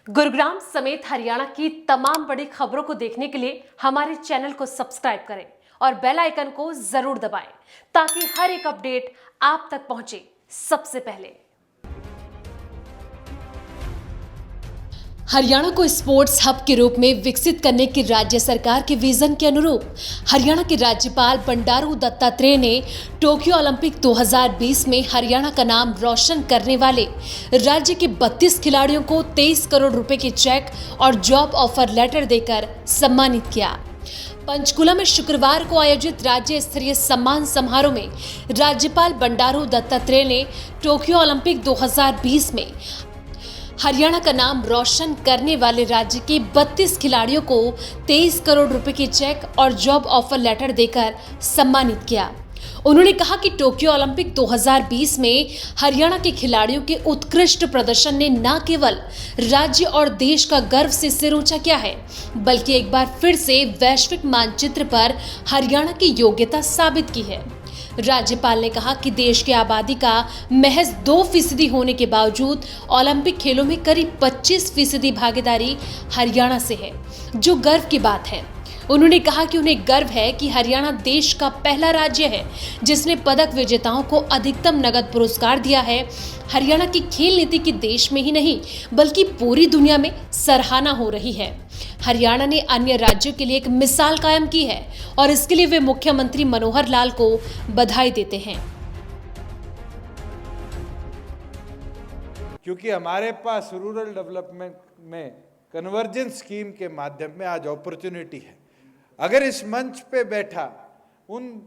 गुरुग्राम समेत हरियाणा की तमाम बड़ी खबरों को देखने के लिए हमारे चैनल को सब्सक्राइब करें और बेल आइकन को जरूर दबाएं ताकि हर एक अपडेट आप तक पहुंचे सबसे पहले। हरियाणा को स्पोर्ट्स हब के रूप में विकसित करने की राज्य सरकार के विजन के अनुरूप हरियाणा के राज्यपाल बंडारू दत्तात्रेय ने टोक्यो ओलंपिक 2020 में हरियाणा का नाम रोशन करने वाले राज्य के 32 खिलाड़ियों को 23 करोड़ रुपए के चेक और जॉब ऑफर लेटर देकर सम्मानित किया। पंचकुला में शुक्रवार को आयोजित राज्य स्तरीय सम्मान समारोह में राज्यपाल बंडारू दत्तात्रेय ने टोक्यो ओलंपिक 2020 में हरियाणा का नाम रोशन करने वाले राज्य के 32 खिलाड़ियों को 23 करोड़ रुपए के चेक और जॉब ऑफर लेटर देकर सम्मानित किया। उन्होंने कहा कि टोक्यो ओलंपिक 2020 में हरियाणा के खिलाड़ियों के उत्कृष्ट प्रदर्शन ने न केवल राज्य और देश का गर्व से सिर ऊंचा किया है, बल्कि एक बार फिर से वैश्विक मानचित्र पर हरियाणा की योग्यता साबित की है। राज्यपाल ने कहा कि देश की आबादी का महज 2% होने के बावजूद ओलंपिक खेलों में करीब 25% भागीदारी हरियाणा से है, जो गर्व की बात है। उन्होंने कहा कि उन्हें गर्व है कि हरियाणा देश का पहला राज्य है जिसने पदक विजेताओं को अधिकतम नगद पुरस्कार दिया है। हरियाणा की खेल नीति की देश में ही नहीं बल्कि पूरी दुनिया में सराहना हो रही है। हरियाणा ने अन्य राज्यों के लिए एक मिसाल कायम की है और इसके लिए वे मुख्यमंत्री मनोहर लाल को बधाई देते हैं। क्योंकि हमारे पास रूरल डेवलपमेंट में कन्वर्जेंस स्कीम के माध्यम में आज अपॉर्चुनिटी है। अगर इस मंच पे बैठा उन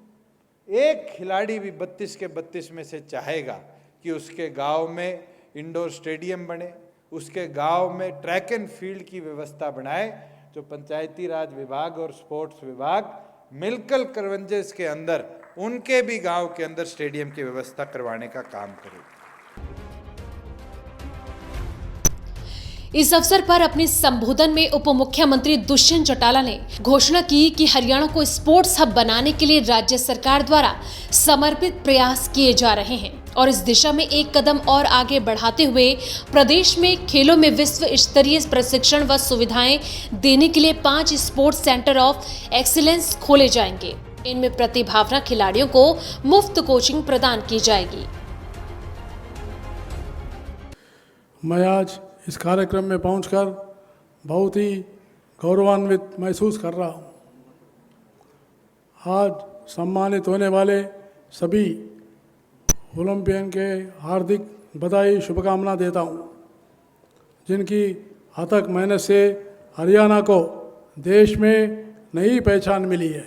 एक खिलाड़ी भी 32 के 32 में से चाहेगा कि उसके गांव में इंडोर स्टेडियम बने, उसके गांव में ट्रैक एंड फील्ड की व्यवस्था बनाए, तो पंचायती राज विभाग और स्पोर्ट्स विभाग मिलकर कन्वर्जेंस के अंदर उनके भी गांव के अंदर स्टेडियम की व्यवस्था करवाने का काम करेगा। इस अवसर पर अपने संबोधन में उप मुख्यमंत्री दुष्यंत चौटाला ने घोषणा की कि हरियाणा को स्पोर्ट्स हब बनाने के लिए राज्य सरकार द्वारा समर्पित प्रयास किए जा रहे हैं और इस दिशा में एक कदम और आगे बढ़ाते हुए प्रदेश में खेलों में विश्व स्तरीय प्रशिक्षण व सुविधाएं देने के लिए 5 स्पोर्ट्स सेंटर ऑफ एक्सीलेंस खोले जाएंगे। इनमें प्रतिभावान खिलाड़ियों को मुफ्त कोचिंग प्रदान की जाएगी। मैं आज इस कार्यक्रम में पहुंचकर बहुत ही गौरवान्वित महसूस कर रहा हूं। आज सम्मानित होने वाले सभी ओलंपियन के हार्दिक बधाई शुभकामना देता हूं, जिनकी अथक मेहनत से हरियाणा को देश में नई पहचान मिली है।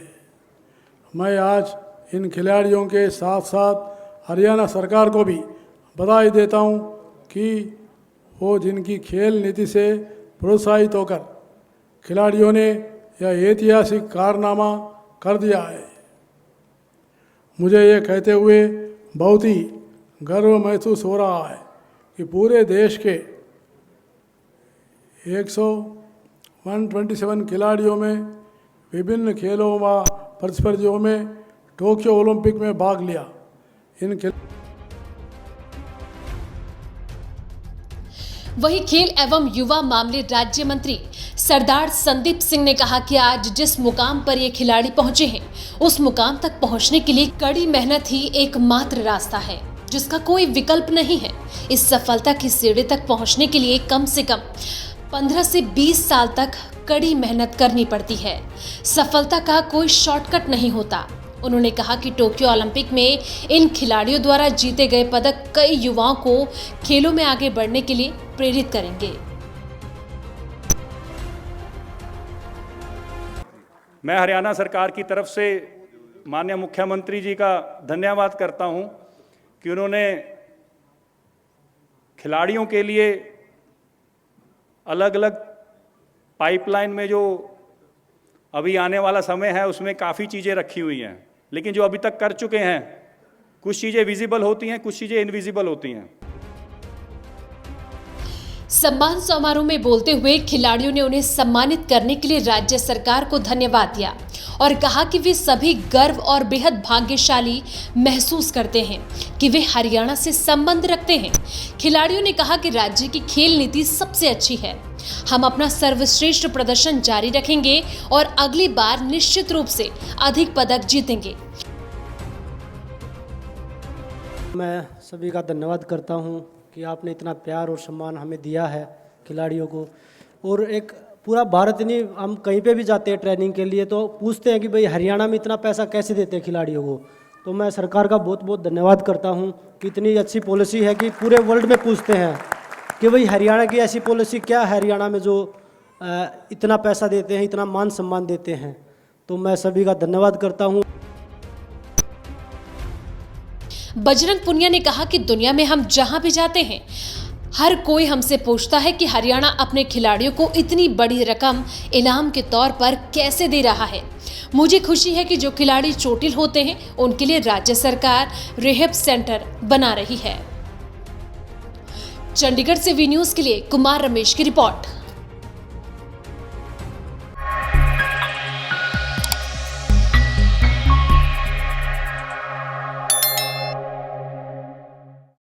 मैं आज इन खिलाड़ियों के साथ साथ हरियाणा सरकार को भी बधाई देता हूं कि वो जिनकी खेल नीति से प्रोत्साहित होकर खिलाड़ियों ने यह ऐतिहासिक कारनामा कर दिया है। मुझे ये कहते हुए बहुत ही गर्व महसूस हो रहा है कि पूरे देश के 127 खिलाड़ियों में विभिन्न खेलों व प्रतिस्पर्धियों में टोक्यो ओलंपिक में भाग लिया। वहीं खेल एवं युवा मामले राज्य मंत्री सरदार संदीप सिंह ने कहा कि आज जिस मुकाम पर ये खिलाड़ी पहुंचे हैं, उस मुकाम तक पहुंचने के लिए कड़ी मेहनत ही एकमात्र रास्ता है, जिसका कोई विकल्प नहीं है। इस सफलता की सीढ़ी तक पहुंचने के लिए कम से कम 15 से 20 साल तक कड़ी मेहनत करनी पड़ती है। सफलता का कोई शॉर्टकट नहीं होता। उन्होंने कहा कि टोक्यो ओलंपिक में इन खिलाड़ियों द्वारा जीते गए पदक कई युवाओं को खेलों में आगे बढ़ने के लिए प्रेरित करेंगे। मैं हरियाणा सरकार की तरफ से माननीय मुख्यमंत्री जी का धन्यवाद करता हूं कि उन्होंने खिलाड़ियों के लिए अलग अलग पाइपलाइन में जो अभी आने वाला समय है उसमें काफ़ी चीज़ें रखी हुई हैं, लेकिन जो अभी तक कर चुके हैं, कुछ चीज़ें विजिबल होती हैं, कुछ चीज़ें इनविजिबल होती हैं। सम्मान समारोह में बोलते हुए खिलाड़ियों ने उन्हें सम्मानित करने के लिए राज्य सरकार को धन्यवाद दिया और कहा कि वे सभी गर्व और बेहद भाग्यशाली महसूस करते हैं कि वे हरियाणा से संबंध रखते हैं। खिलाड़ियों ने कहा कि राज्य की खेल नीति सबसे अच्छी है। हम अपना सर्वश्रेष्ठ प्रदर्शन जारी रखेंगे और अगली बार निश्चित रूप से अधिक पदक जीतेंगे। मैं सभी का धन्यवाद करता हूं कि आपने इतना प्यार और सम्मान हमें दिया है खिलाड़ियों को। और एक पूरा भारत नहीं, हम कहीं पे भी जाते हैं ट्रेनिंग के लिए तो पूछते हैं कि भाई हरियाणा में इतना पैसा कैसे देते हैं खिलाड़ियों को। तो मैं सरकार का बहुत बहुत धन्यवाद करता हूं कि इतनी अच्छी पॉलिसी है कि पूरे वर्ल्ड में पूछते हैं कि भाई हरियाणा की ऐसी पॉलिसी क्या है हरियाणा में जो इतना पैसा देते हैं, इतना मान सम्मान देते हैं। तो मैं सभी का धन्यवाद करता हूँ। बजरंग पुनिया ने कहा कि दुनिया में हम जहां भी जाते हैं हर कोई हमसे पूछता है कि हरियाणा अपने खिलाड़ियों को इतनी बड़ी रकम इनाम के तौर पर कैसे दे रहा है। मुझे खुशी है कि जो खिलाड़ी चोटिल होते हैं उनके लिए राज्य सरकार रिहैब सेंटर बना रही है। चंडीगढ़ से वी न्यूज़ के लिए कुमार रमेश की रिपोर्ट।